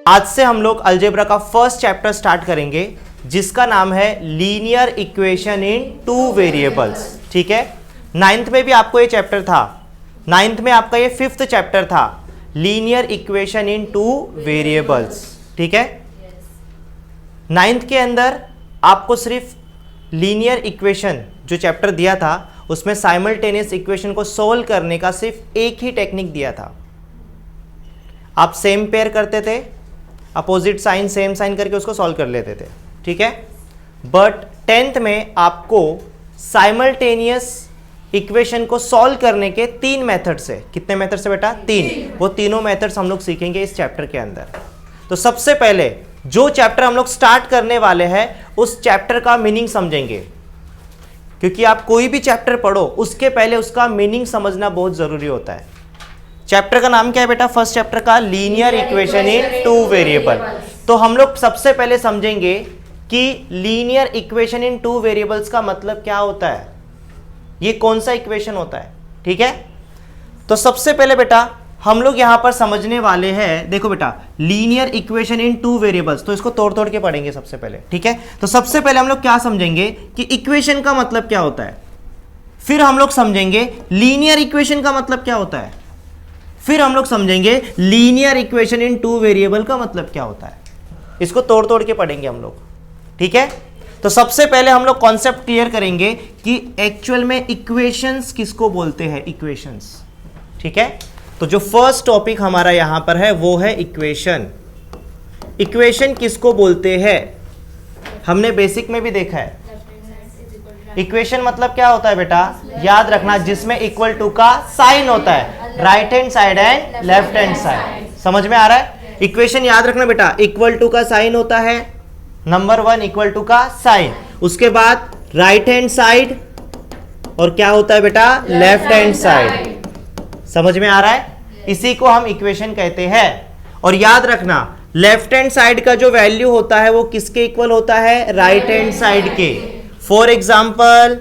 आज से हम लोग अलजेब्रा का फर्स्ट चैप्टर स्टार्ट करेंगे जिसका नाम है linear equation in two variables. ठीक है, नाइन्थ में भी आपको ये चैप्टर था, नाइन्थ में आपका ये फिफ्थ चैप्टर था, linear equation in two variables. ठीक है, नाइन्थ के अंदर आपको सिर्फ लीनियर इक्वेशन जो चैप्टर दिया था उसमें साइमल्टेनियस इक्वेशन को सोल्व करने का सिर्फ एक ही टेक्निक दिया था। आप सेम पेयर करते थे, अपोजिट साइन सेम साइन करके उसको सॉल्व कर लेते थे। ठीक है, बट टेंथ में आपको साइमल्टेनियस इक्वेशन को सॉल्व करने के तीन मेथड से, कितने मेथड से बेटा? तीन। वो तीनों मेथड्स हम लोग सीखेंगे इस चैप्टर के अंदर। तो सबसे पहले जो चैप्टर हम लोग स्टार्ट करने वाले हैं उस चैप्टर का मीनिंग समझेंगे, क्योंकि आप कोई भी चैप्टर पढ़ो उसके पहले उसका मीनिंग समझना बहुत जरूरी होता है। चैप्टर का नाम क्या है बेटा? फर्स्ट चैप्टर का linear equation in two variable. तो हम लोग सबसे पहले समझेंगे कि linear equation in two variables का मतलब क्या होता है, ये कौन सा इक्वेशन होता है। ठीक है, तो सबसे पहले बेटा हम लोग यहां पर समझने वाले हैं, देखो बेटा linear equation in two variables, तो इसको तोड़ तोड़ के पढ़ेंगे सबसे पहले। ठीक है, तो सबसे पहले हम लोग क्या समझेंगे कि इक्वेशन का मतलब क्या होता है, फिर हम लोग समझेंगे लीनियर इक्वेशन का मतलब क्या होता है, फिर हम लोग समझेंगे linear equation in two variable का मतलब क्या होता है। इसको तोड़ तोड़ के पढ़ेंगे हम लोग। ठीक है, तो सबसे पहले हम लोग कॉन्सेप्ट क्लियर करेंगे कि एक्चुअल में इक्वेशंस किसको बोलते हैं, इक्वेशंस। ठीक है, तो जो फर्स्ट टॉपिक हमारा यहां पर है वो है इक्वेशन। इक्वेशन किसको बोलते हैं हमने बेसिक में भी देखा है। इक्वेशन मतलब क्या होता है बेटा? याद रखना, जिसमें इक्वल टू का साइन होता है, right hand side and left hand side. समझ में आ रहा है? इक्वेशन याद रखना बेटा, इक्वल टू का साइन होता है, नंबर वन इक्वल टू का साइन, उसके बाद राइट हैंड साइड और क्या होता है बेटा? Left hand side. समझ में आ रहा है? इसी को हम इक्वेशन कहते हैं। और याद रखना लेफ्ट हैंड साइड का जो वैल्यू होता है वो किसके इक्वल होता है? राइट हैंड साइड के। For example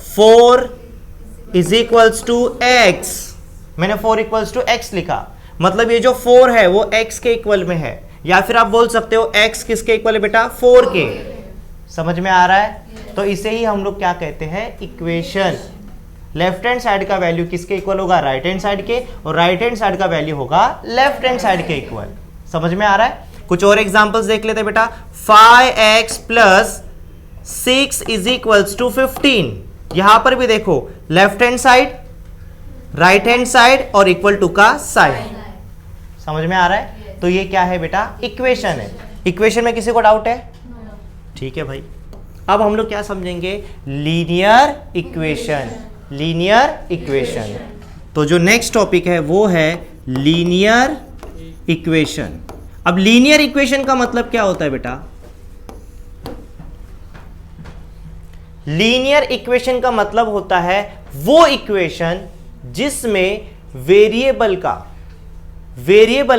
4 is equals to x, मैंने 4 इक्वल्स टू x लिखा, मतलब ये जो 4 है वो x के इक्वल में है, या फिर आप बोल सकते हो x किसके इक्वल है बेटा? 4 के। समझ में आ रहा है? तो इसे ही हम लोग क्या कहते हैं? इक्वेशन। लेफ्ट हैंड साइड का वैल्यू किसके इक्वल होगा? राइट हैंड साइड के, और राइट हैंड साइड का वैल्यू होगा लेफ्ट हैंड साइड के इक्वल। समझ में आ रहा है? कुछ और एग्जांपल्स देख लेते बेटा। 5x plus 6 is equals to 15। यहां पर भी देखो left hand side, right hand side और इक्वल टू का साइन। समझ में आ रहा है? तो ये क्या है बेटा? इक्वेशन है। इक्वेशन में किसी को डाउट है? ठीक है भाई, अब हम लोग क्या समझेंगे? Linear equation. लीनियर इक्वेशन, तो जो नेक्स्ट टॉपिक है वो है लीनियर इक्वेशन। अब लीनियर इक्वेशन का मतलब क्या होता है बेटा? लीनियर इक्वेशन का मतलब होता है वो इक्वेशन जिसमें वेरिएबल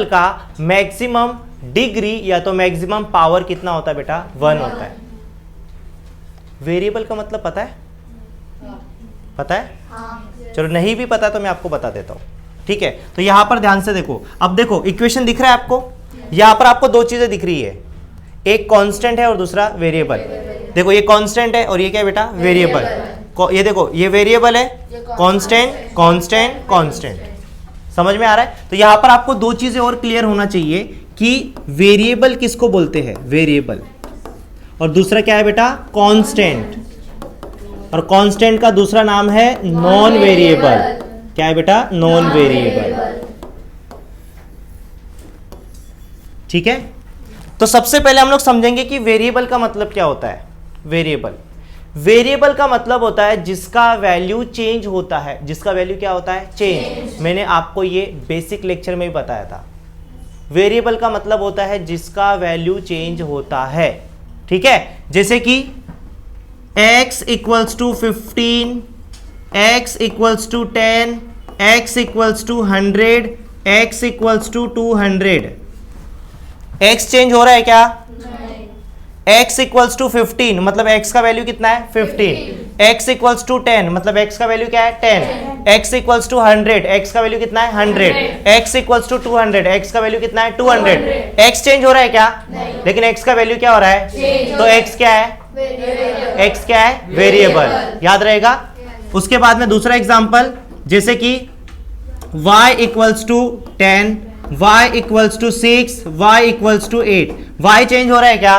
का मैक्सिमम डिग्री या तो मैक्सिमम पावर कितना होता है बेटा? 1 होता है। वेरिएबल का मतलब पता है? पता है? चलो नहीं भी पता तो मैं आपको बता देता हूं। ठीक है, तो यहां पर ध्यान से देखो। अब देखो इक्वेशन दिख रहा है आपको, यहां पर आपको दो चीजें दिख रही है, एक कांस्टेंट है और दूसरा वेरिएबल। देखो ये कांस्टेंट है और ये क्या है बेटा? वेरिएबल। ये देखो ये वेरिएबल है, कांस्टेंट कांस्टेंट कांस्टेंट। समझ में आ रहा है? तो यहां पर आपको दो चीजें और क्लियर होना चाहिए कि वेरिएबल किसको बोलते हैं? वेरिएबल। और दूसरा क्या है बेटा? कांस्टेंट। और कांस्टेंट का दूसरा नाम है नॉन वेरिएबल। क्या है बेटा? Non variable. ठीक है, तो सबसे पहले हम लोग समझेंगे कि वेरिएबल का मतलब क्या होता है। वेरिएबल का मतलब होता है जिसका वैल्यू चेंज होता है। जिसका वैल्यू क्या होता है? चेंज। मैंने आपको ये बेसिक लेक्चर में ही बताया था। वेरिएबल का मतलब होता है जिसका वैल्यू चेंज होता है। ठीक है, जैसे कि x equals to 15, x equals to 10, x equals to 100, x equals to 200। x change हो रहा है क्या? नहीं। x इक्वल्स टू 15, मतलब x का वैल्यू कितना है? 15। x इक्वल्स टू 10, मतलब x का वैल्यू क्या है 10। x इक्वल्स टू 100, x का वैल्यू कितना है 100। x इक्वल्स टू 200, x का वैल्यू कितना है 200। x चेंज हो रहा है क्या? लेकिन x का वैल्यू क्या हो रहा है? तो x क्या है? x क्या है? वेरिएबल। याद रहेगा। उसके बाद में दूसरा एग्जांपल, जैसे कि y equals to 10, y equals to 6, y equals to 8। y change हो रहा है क्या?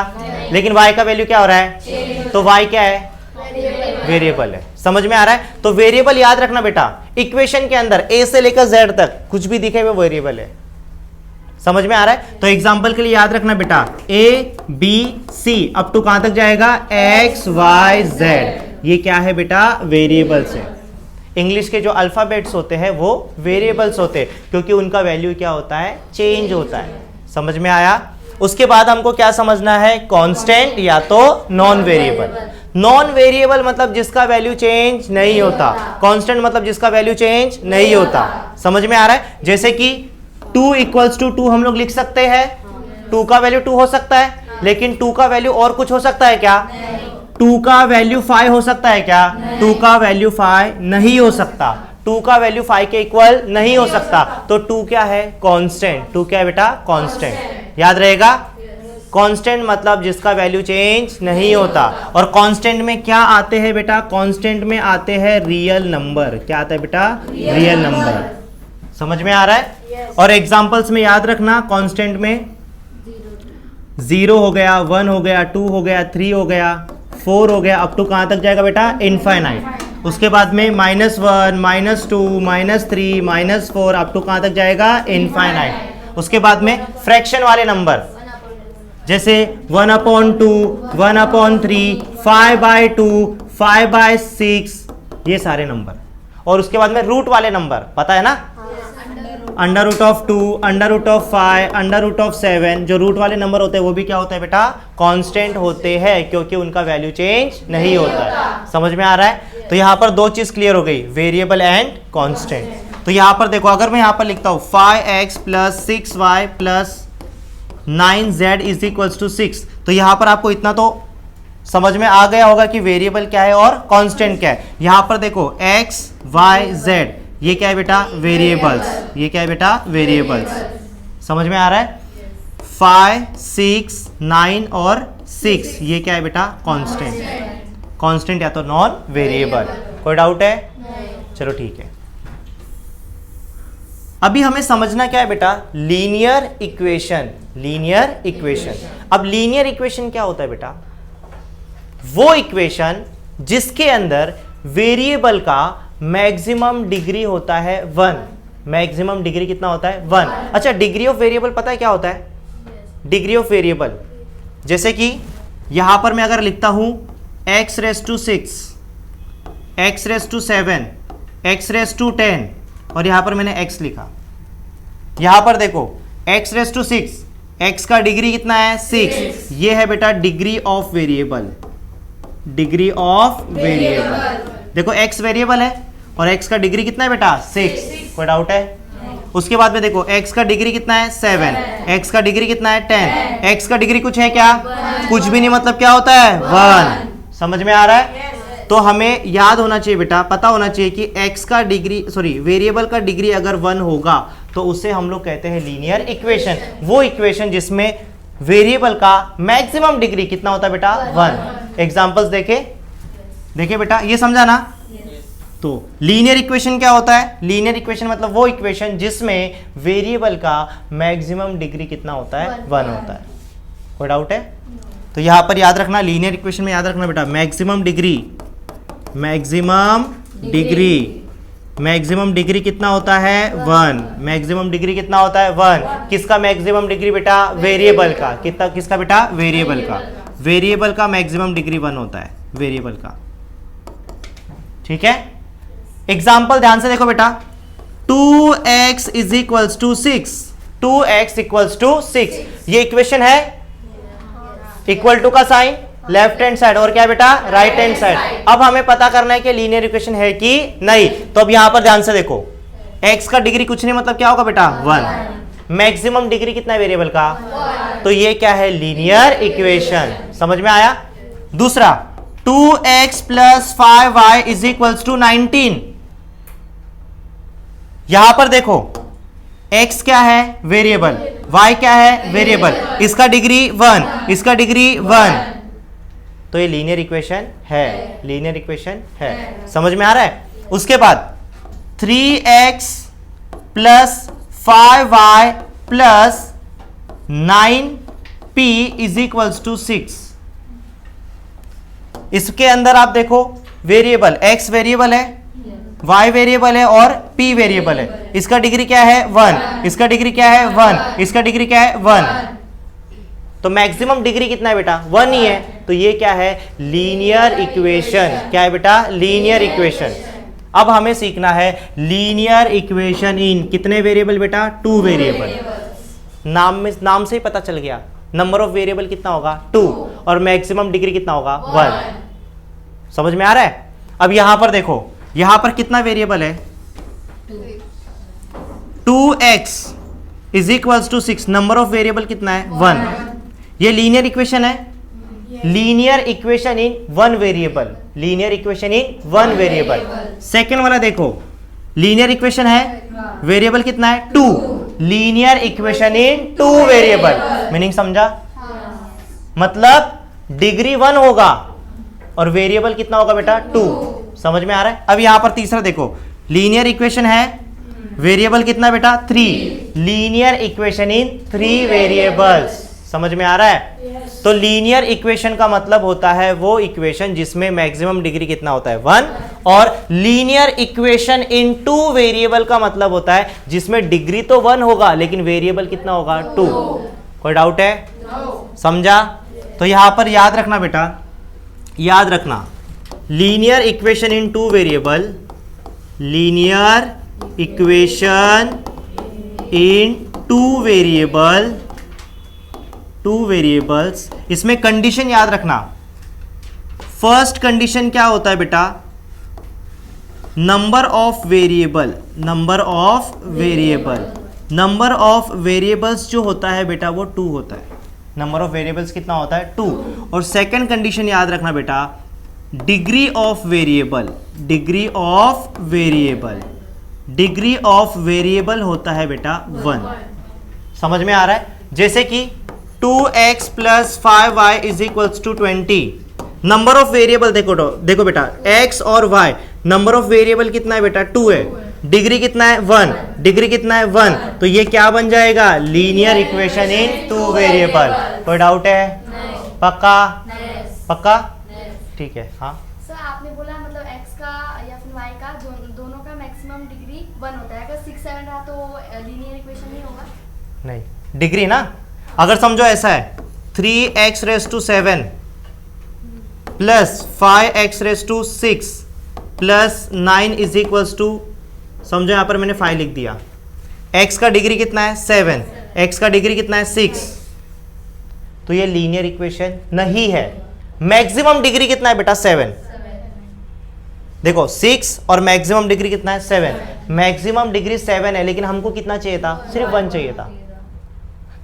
लेकिन y का वैल्यू क्या हो रहा है? तो y क्या है? वेरिएबल है। समझ में आ रहा है? तो वेरिएबल याद रखना बेटा, इक्वेशन के अंदर a से लेकर z तक कुछ भी दिखे वो वेरिएबल है। समझ में आ रहा है? तो एग्जांपल के लिए याद रखना बेटा, a b c up to कहां तक जाएगा? x y z। ये क्या है बेटा? वेरिएबल्स है। इंग्लिश के जो अल्फाबेट्स होते हैं वो वेरिएबल्स होते हैं, क्योंकि उनका वैल्यू क्या होता है? चेंज होता है। समझ में आया? उसके बाद हमको क्या समझना है? कांस्टेंट या तो नॉन वेरिएबल। नॉन वेरिएबल मतलब जिसका वैल्यू चेंज नहीं होता, कांस्टेंट मतलब जिसका वैल्यू चेंज नहीं होता। समझ में आ रहा है? जैसे कि 2 इक्वल्स टू 2 हम लोग लिख सकते हैं, 2 का वैल्यू 2 हो सकता है, लेकिन 2 का वैल्यू और कुछ हो सकता है क्या? 2 का वैल्यू 5 हो सकता है क्या? 2 का वैल्यू 5 नहीं हो सकता। 2 का वैल्यू 5 के इक्वल नहीं हो सकता। तो 2 क्या है? कांस्टेंट। 2 क्या है बेटा? कांस्टेंट। याद रहेगा? कांस्टेंट मतलब जिसका वैल्यू चेंज नहीं होता। और कांस्टेंट में क्या आते हैं बेटा? कांस्टेंट में आते हैं रियल नंबर। क्या आता है बेटा? Real number. समझ में आ रहा है? और एग्जांपल्स में याद रखना, कांस्टेंट में 0 हो गया, 1 हो गया, 2 हो गया, 3 हो गया, 4 हो गया, अप टू कहां तक जाएगा बेटा? इनफाइनाइट। उसके बाद में -1, -2, -3, -4 अप टू कहां तक जाएगा? इनफाइनाइट। उसके बाद में फ्रैक्शन वाले नंबर, जैसे 1/2, 1/3, 5/2, 5/6, ये सारे नंबर। और उसके बाद में रूट वाले नंबर, पता है ना? √2, √5, √7, जो रूट वाले नंबर होते हैं वो भी क्या होता है बेटा? कांस्टेंट होते हैं, क्योंकि उनका वैल्यू चेंज नहीं होता है। समझ में आ रहा है? तो यहाँ पर दो चीज क्लियर हो गई, वेरिएबल एंड कांस्टेंट। तो यहाँ पर देखो, अगर मैं यहाँ पर लिखता हूँ 5x + 6y + 9z is equals to 6, तो यहाँ पर आपको इतना तो समझ में आ गया होगा कि वेरिएबल क्या है और कांस्टेंट क्या है। यहाँ पर देखो x, y, z, ये क्या है बेटा? वेरिएबल्स। ये क्या है बेटा? वेरिएबल्स। समझ में आ रहा है? 5, 6, 9 और 6, ये क्या है बेटा? कांस्टेंट। कांस्टेंट या तो नॉन वेरिएबल। कोई डाउट है? चलो ठीक है। अभी हमें समझना क्या है बेटा? Linear equation. Linear equation. अब लीनियर इक्वेशन क्या होता है बेटा? वो इक्वेशन जिसके अंदर वेरिएबल का मैक्सिमम डिग्री होता है 1। मैक्सिमम डिग्री कितना होता है? 1। अच्छा, डिग्री ऑफ वेरिएबल पता है क्या होता है? डिग्री ऑफ वेरिएबल, जैसे कि यहां पर मैं अगर लिखता हूं x⁻⁶, x⁻�7, x⁻10, और यहां पर मैंने x लिखा। यहां पर देखो x⁻⁶, x का डिग्री कितना है? 6। ये है बेटा degree of variable. Degree of variable. देखो x वेरिएबल है और x का डिग्री कितना है बेटा? 6। कोई डाउट है? उसके बाद में देखो x का डिग्री कितना है? 7। x का डिग्री कितना है? 10। x का डिग्री कुछ है क्या? कुछ भी नहीं, मतलब क्या होता है? 1। समझ में आ रहा है? तो हमें याद होना चाहिए बेटा, पता होना चाहिए कि x का डिग्री, वेरिएबल का डिग्री अगर 1 होगा तो उसे हम लोग कहते हैं लीनियर इक्वेशन। वो इक्वेशन जिसमें वेरिएबल का मैक्सिमम डिग्री कितना होता है बेटा? 1। एग्जांपल्स देखे बेटा, ये समझा ना? तो लीनियर इक्वेशन क्या होता है? लीनियर इक्वेशन मतलब वो इक्वेशन जिसमें वेरिएबल का मैक्सिमम डिग्री कितना होता है? 1 होता है। कोई डाउट है? तो यहां पर याद रखना, लीनियर इक्वेशन में याद रखना बेटा, मैक्सिमम डिग्री मैक्सिमम डिग्री कितना होता है? 1। मैक्सिमम डिग्री कितना होता है? 1। किसका मैक्सिमम डिग्री बेटा? वेरिएबल का। किसका बेटा? वेरिएबल का। वेरिएबल का मैक्सिमम डिग्री 1 होता है, वेरिएबल का। ठीक है? एग्जाम्पल ध्यान से देखो बेटा, 2x = 6। 2x = 6, ये इक्वेशन है। इक्वल टू का साइन लेफ्ट हैंड साइड और क्या है बेटा? Right hand side. अब हमें पता करना है कि लीनियर इक्वेशन है कि नहीं। तो अब यहां पर ध्यान से देखो, x का डिग्री कुछ नहीं, मतलब क्या होगा बेटा? 1। मैक्सिमम डिग्री कितना है वेरिएबल का? तो ये क्या है? Linear equation. समझ में आया? दूसरा, 2x plus 5y is equals to 19। यहां पर देखो x क्या है, वेरिएबल, y क्या है, वेरिएबल, इसका डिग्री 1, इसका डिग्री 1, तो ये लीनियर इक्वेशन है, लीनियर इक्वेशन है। समझ में आ रहा है? उसके बाद 3x plus 5y plus 9p is equals to 6। इसके अंदर आप देखो वेरिएबल x वेरिएबल है, y वेरिएबल है और p वेरिएबल है। इसका डिग्री क्या है, 1, इसका डिग्री क्या है, 1, इसका डिग्री क्या है, 1। तो मैक्सिमम डिग्री कितना है बेटा, 1 ही है। तो ये क्या है, लीनियर इक्वेशन। क्या है बेटा, लीनियर इक्वेशन। अब हमें सीखना है लीनियर इक्वेशन इन कितने वेरिएबल बेटा, 2 वेरिएबल। नाम से ही पता चल गया, नंबर ऑफ वेरिएबल कितना होगा, 2, और मैक्सिमम डिग्री कितना होगा, 1। समझ में आ रहा है? अब यहां पर देखो, यहां पर कितना वेरिएबल है, 2x is equals to 6, number of variable कितना है, 1। ये लीनियर इक्वेशन है, linear equation in 1 variable, linear equation in 1 variable. Second वाला देखो, लीनियर इक्वेशन है, वेरिएबल कितना है, 2, linear equation in 2 variable. Meaning समझा? मतलब डिग्री 1 होगा और वेरिएबल कितना होगा बेटा, 2। समझ में आ रहा है? अब यहां पर तीसरा देखो, लीनियर इक्वेशन है, वेरिएबल कितना बेटा, 3, लीनियर इक्वेशन इन 3 वेरिएबल्स। समझ में आ रहा है? तो लीनियर इक्वेशन का मतलब होता है वो इक्वेशन जिसमें मैक्सिमम डिग्री कितना होता है, 1, और लीनियर इक्वेशन इन 2 वेरिएबल का मतलब होता है जिसमें डिग्री तो 1 होगा लेकिन वेरिएबल कितना होगा, 2। कोई डाउट है? समझा? तो यहां पर याद रखना बेटा, याद रखना, linear equation in 2 variable, linear equation in 2 variable, 2 variables. इसमें कंडीशन याद रखना। फर्स्ट कंडीशन क्या होता है बेटा, number of variable, number of variable, number of variables जो होता है बेटा वो 2 होता है। नंबर ऑफ वेरिएबल्स कितना होता है, 2। और सेकंड कंडीशन याद रखना बेटा, degree of variable, degree of variable, degree of variable होता है बेटा 1। समझ में आ रहा है? जैसे कि 2x plus 5y is equals to 20। Number of variable देखो बेटा, x और y, नंबर ऑफ वेरिएबल कितना है बेटा, 2 है, डिग्री कितना है, 1, डिग्री कितना है, 1। तो ये क्या बन जाएगा, लीनियर इक्वेशन इन 2 वेरिएबल। कोई डाउट है? पक्का? पक्का? ठीक है। हाँ सर, आपने बोला मतलब x का या फिर y का दोनों का मैक्सिमम डिग्री 1 होता है। अगर 6, 7 रहा तो लीनियर इक्वेशन नहीं होगा? नहीं, डिग्री ना, अगर समझो ऐसा है 3x raise to 7 plus 5x raise to 6 plus 9 is equals to, समझो यहां पर मैंने 5 लिख दिया, x का डिग्री कितना है, 7, x का डिग्री कितना है, 6। तो ये लीनियर इक्वेशन नहीं है। मैक्सिमम डिग्री कितना है बेटा, 7। देखो 6 और मैक्सिमम डिग्री कितना है, 7। मैक्सिमम डिग्री 7 है लेकिन हमको कितना चाहिए था, सिर्फ 1 चाहिए था।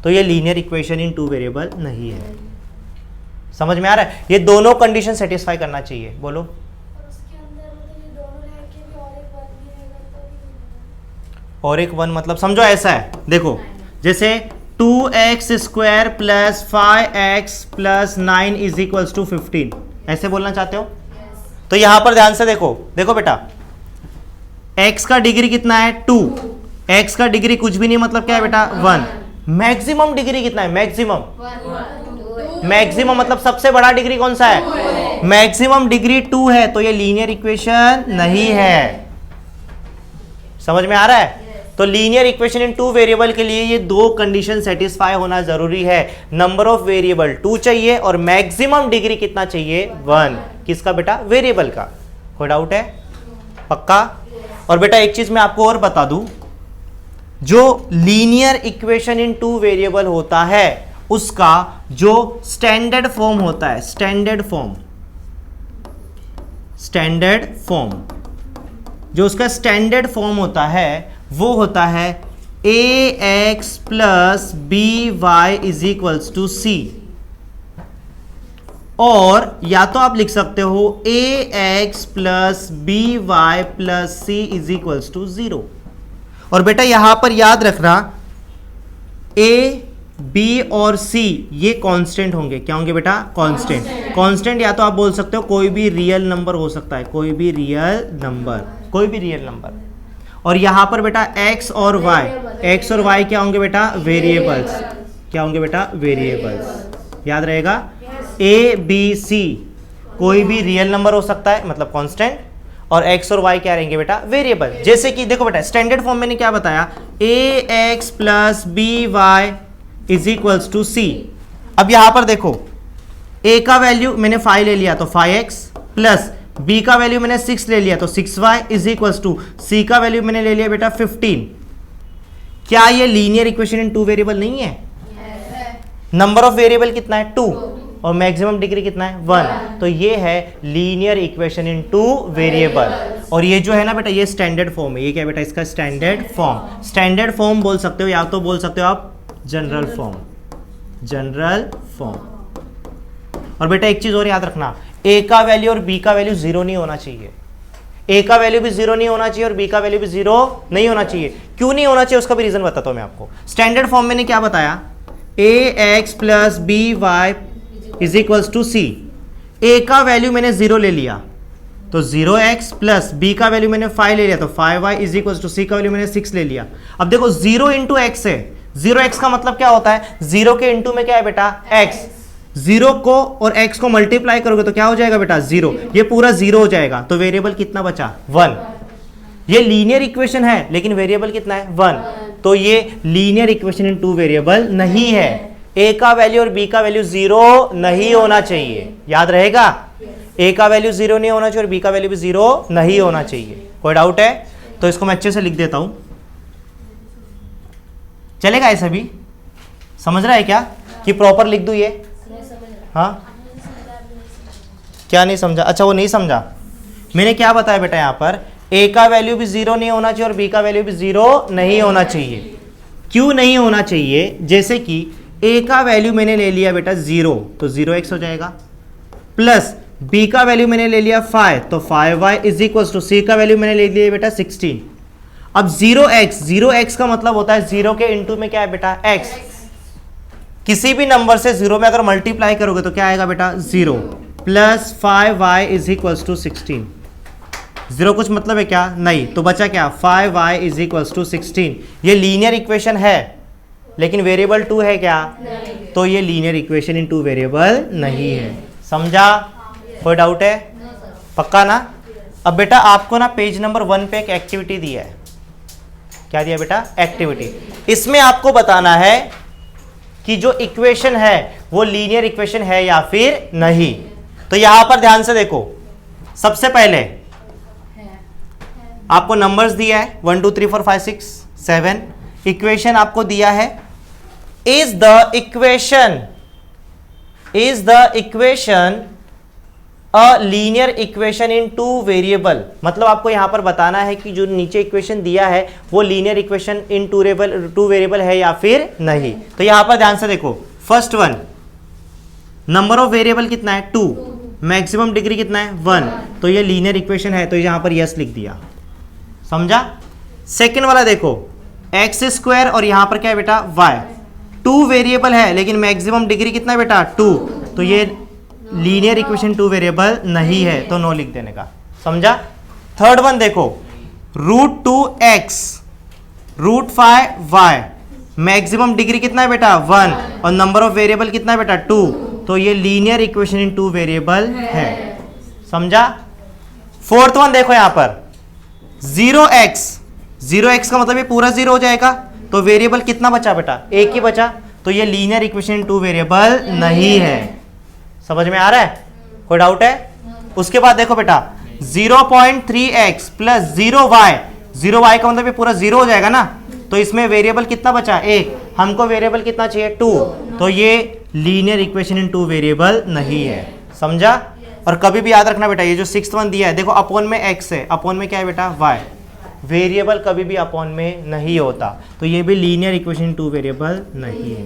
तो ये लीनियर इक्वेशन इन 2 वेरिएबल नहीं है। समझ में आ रहा है? ये दोनों कंडीशन सेटिस्फाई करना चाहिए। बोलो। और उसके अंदर मतलब ये दोनों रह के भी और एक 1 भी रहेगा तो और एक 1 मतलब समझो ऐसा है, देखो जैसे 2x square plus 5x plus 9 is equals to 15, ऐसे बोलना चाहते हो? तो यहां पर ध्यान से देखो, देखो बेटा, x का डिग्री कितना है, 2, x का डिग्री कुछ भी नहीं मतलब क्या है बेटा, 1। मैक्सिमम डिग्री कितना है, मैक्सिमम, मैक्सिमम मतलब सबसे बड़ा डिग्री कौन सा है, मैक्सिमम डिग्री 2 है। तो ये लीनियर इक्वेशन नहीं है। समझ में आ रहा है? तो लीनियर इक्वेशन इन 2 वेरिएबल के लिए ये 2 कंडीशन सेटिस्फाई होना जरूरी है। नंबर ऑफ वेरिएबल 2 चाहिए और मैक्सिमम डिग्री कितना चाहिए, 1। किसका बेटा, वेरिएबल का। कोई डाउट है? पक्का? और बेटा एक चीज मैं आपको और बता दूं, जो लीनियर इक्वेशन इन 2 वेरिएबल होता है उसका जो स्टैंडर्ड फॉर्म होता है, स्टैंडर्ड फॉर्म, स्टैंडर्ड फॉर्म, जो उसका स्टैंडर्ड फॉर्म होता है वो होता है ax plus by is equals to c। और या तो आप लिख सकते हो ax plus B Y plus C is equals to 0। और बेटा यहां पर याद रखना a b और c ये कांस्टेंट होंगे। क्या होंगे बेटा? कांस्टेंट। कांस्टेंट या तो आप बोल सकते हो कोई भी रियल नंबर हो सकता है, कोई भी रियल नंबर। और यहां पर बेटा x और y क्या होंगे बेटा? वेरिएबल्स। क्या होंगे बेटा? वेरिएबल्स। याद रहेगा a b c कोई भी रियल नंबर हो सकता है मतलब कांस्टेंट, और x और y क्या रहेंगे बेटा? वेरिएबल। जैसे कि देखो बेटा स्टैंडर्ड फॉर्म मैंने क्या बताया, ax plus B Y is equals to C. अब यहां पर देखो a का वैल्यू मैंने 5 ले लिया तो 5x प्लस b का वैल्यू मैंने 6 ले लिया तो 6y is equals to c का वैल्यू मैंने ले लिया बेटा 15। क्या ये linear equation in two variable नहीं है? नंबर ऑफ वेरिएबल कितना है? 2 और मैक्सिमम डिग्री कितना है? 1। तो ये है linear equation in two variable. और ये जो है ना बेटा ये स्टैंडर्ड फॉर्म है। ये क्या बेटा? इसका स्टैंडर्ड फॉर्म। स्टैंडर्ड फॉर्म बोल सकते हो या तो बोल सकते हो आप जनरल फॉर्म। और बेटा एक चीज और याद रखना, a का वैल्यू और b का वैल्यू 0 नहीं होना चाहिए। a का वैल्यू भी 0 नहीं होना चाहिए और b का वैल्यू भी 0 नहीं होना चाहिए। क्यों नहीं होना चाहिए उसका भी रीजन बताता हूं मैं आपको। स्टैंडर्ड फॉर्म मैंने क्या बताया, ax plus B Y is equals to C. a का वैल्यू मैंने 0 ले लिया तो 0x प्लस b का वैल्यू मैंने 5 ले लिया तो 5y is equals to c का वैल्यू मैंने 6 ले लिया। अब देखो 0 इंटू एक्स है। 0x का मतलब क्या होता है? 0 के इंटू में क्या है बेटा? x। 0 को और x को मल्टीप्लाई करोगे तो क्या हो जाएगा बेटा? 0। ये पूरा 0 हो जाएगा। तो वेरिएबल कितना बचा? 1। ये लीनियर इक्वेशन है लेकिन वेरिएबल कितना है? 1। तो ये linear equation in two variable नहीं है। a का वैल्यू और b का वैल्यू 0 नहीं होना चाहिए। याद रहेगा, a का वैल्यू 0 नहीं होना चाहिए और b का वैल्यू भी 0 नहीं होना चाहिए। कोई डाउट है तो इसको मैं अच्छे से लिख देता हूं, चलेगा? ऐसा भी समझ रहा है क्या कि प्रॉपर लिख दूं ये? हाँ क्या नहीं समझा? अच्छा वो नहीं समझा। मैंने क्या बताया बेटा यहाँ पर a का वैल्यू भी 0 नहीं होना चाहिए और b का वैल्यू भी 0 नहीं होना चाहिए। क्यों नहीं होना चाहिए? जैसे कि a का वैल्यू मैंने ले लिया बेटा 0 तो 0x हो जाएगा, प्लस b का वैल्यू मैंने ले लिया 5 तो 5y is equal to c का वैल्यू मैंने ले लिया बेटा 16। अब 0x का मतलब होता है 0 के इंटू में क्या है बेटा? x। किसी भी नंबर से 0 में अगर मल्टीप्लाई करोगे तो क्या आएगा बेटा? 0 plus 5y is equal to 16। 0 कुछ मतलब है क्या? नहीं। तो बचा क्या? 5y is equal to 16। ये लीनियर इक्वेशन है लेकिन वेरिएबल 2 है क्या? नहीं। तो ये linear equation in two variable नहीं है। समझा? कोई डाउट है? पक्का ना? अब बेटा आपको ना पेज नंबर 1 पे एक एक्टिविटी दिया है। क्या दिया बेटा? एक्टिविटी। इसमें आपको बताना है कि जो इक्वेशन है वो लीनियर इक्वेशन है या फिर नहीं। तो यहां पर ध्यान से देखो, सबसे पहले आपको नंबर्स दिया है 1 2 3 4 5 6 7। इक्वेशन आपको दिया है is the equation a linear equation in two variable. मतलब आपको यहां पर बताना है कि जो नीचे इक्वेशन दिया है वो linear equation in two variable है या फिर नहीं। तो यहां पर ध्यान से देखो, first one number of variable कितना है? 2। मैक्सिमम डिग्री कितना है? 1। तो ये लीनियर इक्वेशन है तो यहां पर यस लिख दिया। समझा? सेकेंड वाला देखो, एक्स स्क्वायर और यहां पर क्या है बेटा? y। 2 वेरिएबल है लेकिन मैक्सिमम डिग्री कितना है बेटा? 2। तो ये लीनियर इक्वेशन टू वेरिएबल नहीं है तो नो लिख देने का। समझा? थर्ड वन देखो, √2x √5y। मैक्सिमम डिग्री कितना है बेटा? 1 और नंबर ऑफ वेरिएबल कितना है बेटा? 2। तो ये linear equation in two variable है। समझा? फोर्थ वन देखो यहां पर 0x का मतलब ये पूरा 0 हो जाएगा तो वेरिएबल कितना बचा बेटा? एक ही बचा। तो ये linear equation in two variable नहीं है। समझ में आ रहा है? कोई डाउट है? उसके बाद देखो बेटा 0.3x प्लस 0y का मतलब ये पूरा 0 हो जाएगा ना। तो इसमें वेरिएबल कितना बचा? 1। हमको वेरिएबल कितना चाहिए? 2। तो ये linear equation in two variable नहीं है। समझा? और कभी भी याद रखना बेटा ये जो 6th वन दिया है देखो, अपॉन में x है, अपॉन में क्या है बेटा? y। वेरिएबल कभी भी अपॉन में नहीं होता तो ये भी linear equation in two variable नहीं है।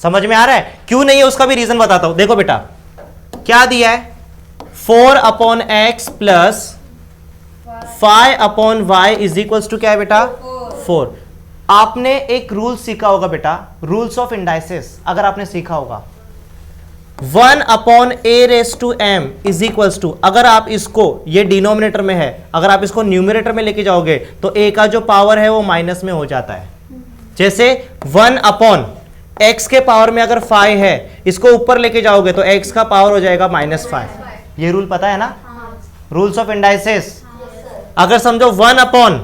समझ में आ रहा है? क्यों नहीं है उसका भी रीजन बताता हूं। देखो बेटा क्या दिया है, 4/x plus 5/y is equals to क्या है बेटा 4। आपने एक रूल सीखा होगा बेटा, रूल्स ऑफ इंडाइसेस अगर आपने सीखा होगा, 1/a⁻m इज इक्वल्स टू, अगर आप इसको, ये डिनोमिनेटर में है, अगर आप इसको न्यूमरेटर में लेके जाओगे तो a का जो पावर है वो माइनस में हो जाता है। जैसे 1/x के पावर में अगर 5 है, इसको ऊपर लेके जाओगे तो x का पावर हो जाएगा -5। ये रूल पता है ना, रूल्स ऑफ इंडाइसेस। अगर समझो 1/1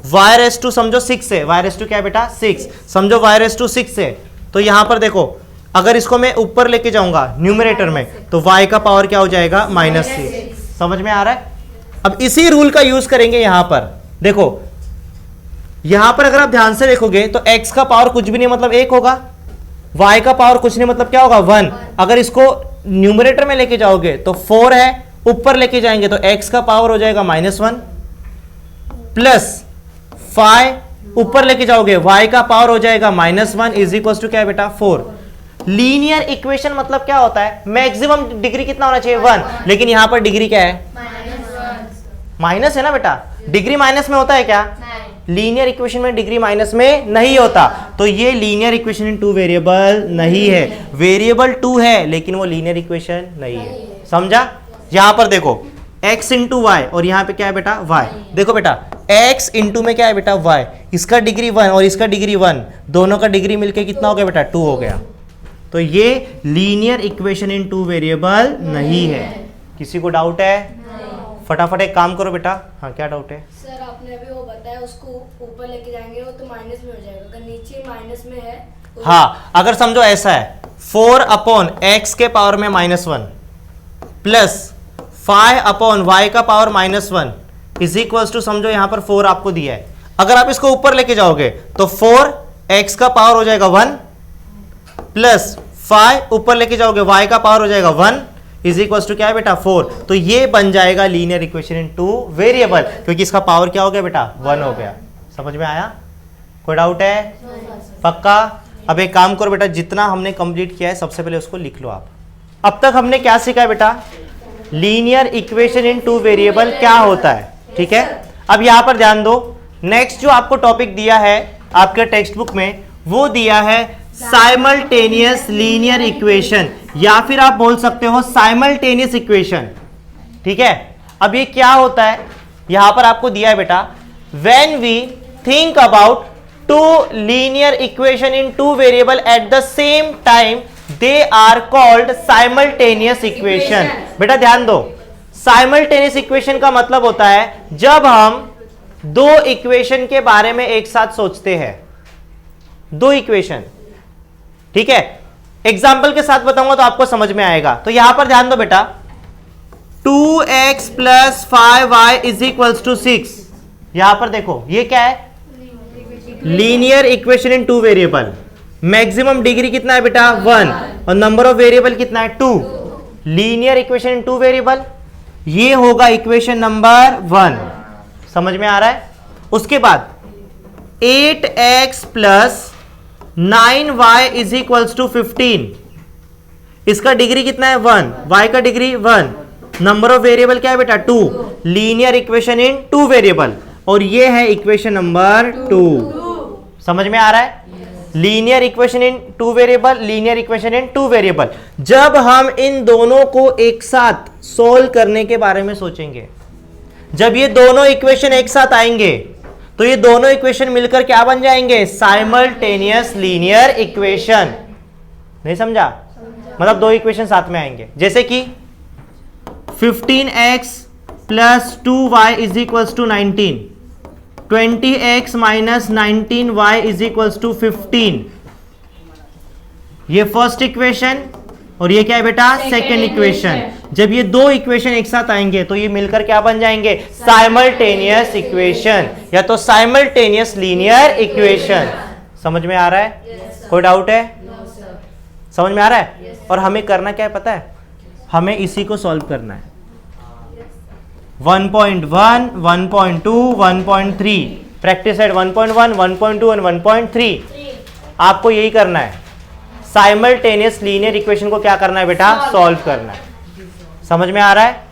y⁻⁴ समझो 6 है, y⁻⁴ क्या है बेटा 6, समझो y⁻⁶ है, तो यहां पर देखो अगर इसको मैं ऊपर लेके जाऊंगा न्यूमरेटर में तो y का पावर क्या हो जाएगा -6। समझ में आ रहा है? अब इसी रूल का यूज करेंगे यहां पर। देखो यहां पर अगर आप ध्यान से देखोगे तो x का पावर कुछ भी नहीं मतलब 1 होगा, y का पावर कुछ नहीं मतलब क्या होगा 1। अगर इसको न्यूमरेटर में लेके जाओगे तो 4 है, ऊपर लेके जाएंगे तो x का पावर हो जाएगा -1 प्लस 5, ऊपर लेके जाओगे y का पावर हो जाएगा -1 इज इक्वल टू क्या है बेटा 4। लीनियर इक्वेशन मतलब क्या होता है, मैक्सिमम डिग्री कितना होना चाहिए 1, लेकिन यहां पर डिग्री क्या है माइनस है ना बेटा, डिग्री माइनस में होता है क्या? लीनियर इक्वेशन में डिग्री माइनस में नहीं होता, तो ये लीनियर इक्वेशन इन 2 वेरिएबल नहीं है। वेरिएबल 2 है लेकिन वो लीनियर इक्वेशन नहीं है। समझा? यहां पर देखो x इंटू वाई और यहां पे क्या है बेटा y। देखो बेटा x इंटू में क्या है बेटा y, इसका डिग्री 1 और इसका डिग्री 1, दोनों का डिग्री मिलके कितना हो गया बेटा 2 हो गया। तो ये लीनियर इक्वेशन इन 2 वेरिएबल नहीं है। किसी को डाउट है? फटाफट एक काम करो बेटा। हाँ क्या डाउट है? सर आपने अभी वो बताया उसको ऊपर लेके जाएंगे वो तो माइनस में हो जाएगा, अगर नीचे माइनस में है तो... हाँ अगर समझो ऐसा है 4/x के पावर में -1 प्लस 5/y का पावर -1 इज इक्वल्स टू, समझो यहां पर 4 आपको दिया है, अगर आप इसको ऊपर लेके जाओगे तो 4x का पावर हो जाएगा 1 प्लस 5 ऊपर लेके जाओगे y का पावर हो जाएगा 1 इज इक्वल्स टू क्या है बेटा 4। तो ये बन जाएगा लीनियर इक्वेशन इन 2 वेरिएबल, क्योंकि इसका पावर क्या हो गया बेटा 1 हो गया। समझ में आया? कोई डाउट है? पक्का? अब एक काम करो बेटा, जितना हमने कंप्लीट किया है सबसे पहले उसको लिख लो आप। अब तक हमने क्या सीखा है बेटा? लीनियर इक्वेशन इन 2 वेरिएबल क्या होता है, ठीक है। अब यहां पर ध्यान दो, नेक्स्ट जो आपको टॉपिक दिया है आपके टेक्स्ट बुक में वो दिया है साइमल्टेनियस लीनियर इक्वेशन, या फिर आप बोल सकते हो साइमल्टेनियस इक्वेशन, ठीक है। अब ये क्या होता है यहां पर आपको दिया है बेटा, when we think about 2 linear equation in 2 variable at the same time they are called simultaneous equation. बेटा ध्यान दो, साइमल्टेनियस इक्वेशन का मतलब होता है जब हम 2 इक्वेशन के बारे में एक साथ सोचते हैं, 2 इक्वेशन, ठीक है। एग्जाम्पल के साथ बताऊंगा तो आपको समझ में आएगा। तो यहां पर ध्यान दो बेटा, 2x plus 5y is equals to 6, यहां पर देखो ये क्या है linear equation in 2 variable. Maximum degree कितना है बेटा 1 और नंबर ऑफ वेरिएबल कितना है 2। लीनियर इक्वेशन इन 2 वेरिएबल, ये होगा इक्वेशन नंबर 1। समझ में आ रहा है? उसके बाद 8x plus 9y is equals to 15, इसका डिग्री कितना है 1, y का डिग्री 1, नंबर ऑफ वेरिएबल क्या है बेटा 2। लीनियर इक्वेशन इन 2 वेरिएबल, और ये है इक्वेशन नंबर 2। समझ में आ रहा है? Linear equation in 2 variable, linear equation in 2 variable. जब हम इन दोनों को एक साथ सोल्व करने के बारे में सोचेंगे, जब ये दोनों इक्वेशन एक साथ आएंगे तो ये दोनों इक्वेशन मिलकर क्या बन जाएंगे, साइमल्टेनियस लीनियर इक्वेशन। नहीं समझा? मतलब 2 इक्वेशन साथ में आएंगे, जैसे कि 15x plus 2y is equals to 19, 20x minus 19y is equals to 15। ये फर्स्ट इक्वेशन और ये क्या है बेटा सेकेंड इक्वेशन। जब ये 2 इक्वेशन एक साथ आएंगे तो ये मिलकर क्या बन जाएंगे, साइमल्टेनियस इक्वेशन या तो साइमल्टेनियस लीनियर इक्वेशन। समझ में आ रहा है? कोई डाउट है? समझ में आ रहा है? और हमें करना क्या है पता है, हमें इसी को सॉल्व करना है। 1.1, 1.2, 1.3, प्रैक्टिस एट 1.1, 1.2 एंड 1.3। आपको यही करना है, साइमल्टेनियस लीनियर इक्वेशन को क्या करना है बेटा, सॉल्व करना है। समझ में आ रहा है?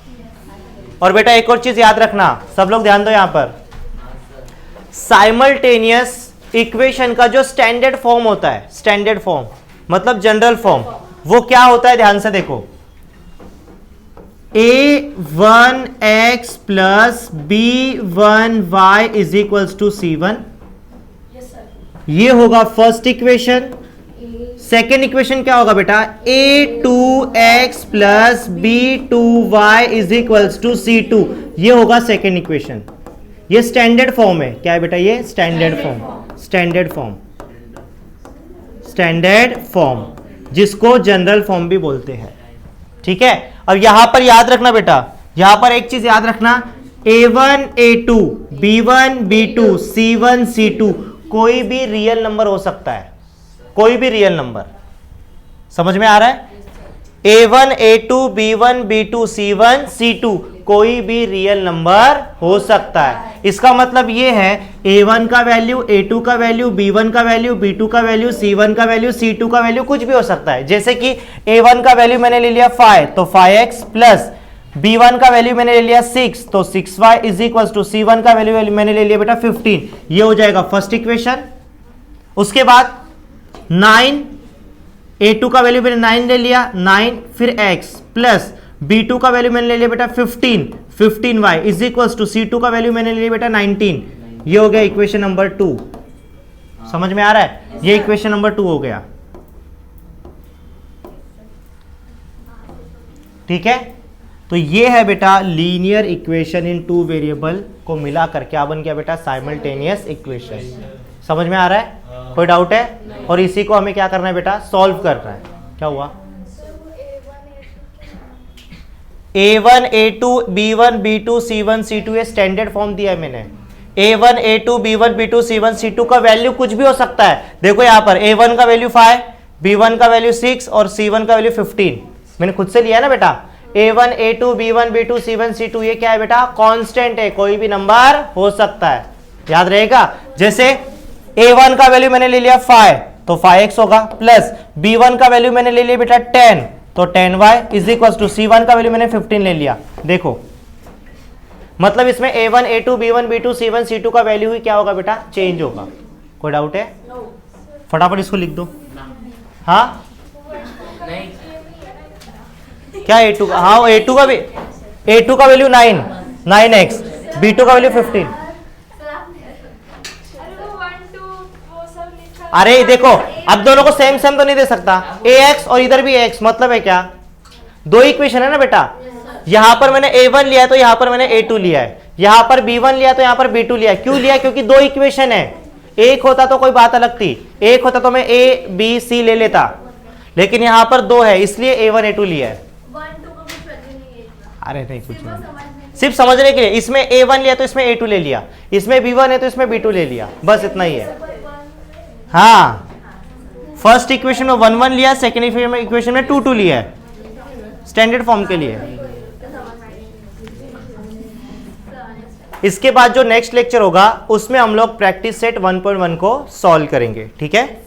और बेटा एक और चीज याद रखना, सब लोग ध्यान दो यहां पर, साइमल्टेनियस इक्वेशन का जो स्टैंडर्ड फॉर्म होता है, स्टैंडर्ड फॉर्म मतलब जनरल फॉर्म, वो क्या होता है, ध्यान से देखो, a1x plus b1y is equals to c1, ये होगा फर्स्ट इक्वेशन। सेकेंड इक्वेशन क्या होगा बेटा, a2x plus b2y is equals to c2, ये होगा सेकेंड इक्वेशन। ये स्टैंडर्ड फॉर्म है, क्या है बेटा, ये standard form, standard form, standard form, जिसको जनरल फॉर्म भी बोलते हैं। ठीक है, अब यहां पर याद रखना बेटा, यहां पर एक चीज याद रखना, a1 a2 b1 b2 c1 c2 कोई भी रियल नंबर हो सकता है, कोई भी रियल नंबर। समझ में आ रहा है? a1 a2 b1 b2 c1 c2 कोई भी रियल नंबर हो सकता है। इसका मतलब ये है a1 का वैल्यू, a2 का वैल्यू, b1 का वैल्यू, b2 का वैल्यू, c1 का वैल्यू, c2 का वैल्यू कुछ भी हो सकता है। जैसे कि a1 का वैल्यू मैंने ले लिया 5 तो 5x प्लस b1 का वैल्यू मैंने ले लिया 6 तो 6y is equal to c1 का वैल्यू मैंने ले लिया बेटा 15, ये हो जाएगा फर्स्ट इक्वेशन। उसके बाद 9, a2 का वैल्यू मैंने 9 ले लिया 9, फिर x प्लस b2 का वैल्यू मैंने ले लिया बेटा 15, 15y is equal to c2 का वैल्यू मैंने ले लिया बेटा 19, ये हो गया इक्वेशन नंबर 2। समझ में आ रहा है? ये इक्वेशन नंबर 2 हो गया। ठीक है, तो ये है बेटा linear equation in two variable को मिला कर क्या बन गया बेटा, साइमल्टेनियस इक्वेशन। समझ में आ रहा है? कोई डाउट है? और इसी को हमें क्या करना है बेटा, सॉल्व करना है। क्या हुआ, a1 a2 b1 b2 c1 c2 ये स्टैंडर्ड फॉर्म दिया है मैंने। a1 a2 b1 b2 c1 c2 का वैल्यू कुछ भी हो सकता है। देखो यहां पर a1 का वैल्यू 5, b1 का वैल्यू 6 और c1 का वैल्यू 15 मैंने खुद से लिया है ना बेटा। a1 a2 b1 b2 c1 c2 ये क्या है बेटा, कांस्टेंट है, कोई भी नंबर हो सकता है, याद रहेगा। जैसे a1 का वैल्यू मैंने ले लिया 5 तो 5x होगा, प्लस b1 का वैल्यू मैंने ले लिया बेटा 10 तो 10y is equal to c1 का वैल्यू मैंने 15 ले लिया। देखो मतलब इसमें a1 a2 b1 b2 c1 c2 का वैल्यू ही क्या होगा बेटा, चेंज होगा। कोई डाउट है? फटाफट इसको लिख दो। हाँ क्या a2 का, हाँ a2 का भी, a2 का वैल्यू 9, 9x, b2 का वैल्यू 15। अरे देखो अब दोनों को सेम सेम तो नहीं दे सकता, ax और इधर भी ax, मतलब है क्या, दो इक्वेशन है ना बेटा। यहां पर मैंने a1 लिया है तो यहां पर मैंने a2 लिया है, यहां पर b1 लिया तो यहां पर b2 लिया है। क्यों लिया? क्योंकि दो इक्वेशन है, एक होता तो कोई बात अलग थी, एक होता तो मैं a b c ले लेता, लेकिन यहां पर दो है इसलिए a1 a2 लिया है। अरे नहीं, कुछ नहीं, सिर्फ समझने के लिए। इसमें a1 लिया तो इसमें a2 ले लिया, इसमें b1 है तो इसमें b2 ले लिया, बस इतना ही है। हाँ, फर्स्ट इक्वेशन में 1 1 लिया, सेकेंड इक्वेशन में 2 2 लिया है, स्टैंडर्ड फॉर्म के लिए। इसके बाद जो नेक्स्ट लेक्चर होगा उसमें हम लोग प्रैक्टिस सेट 1.1 को सॉल्व करेंगे। ठीक है।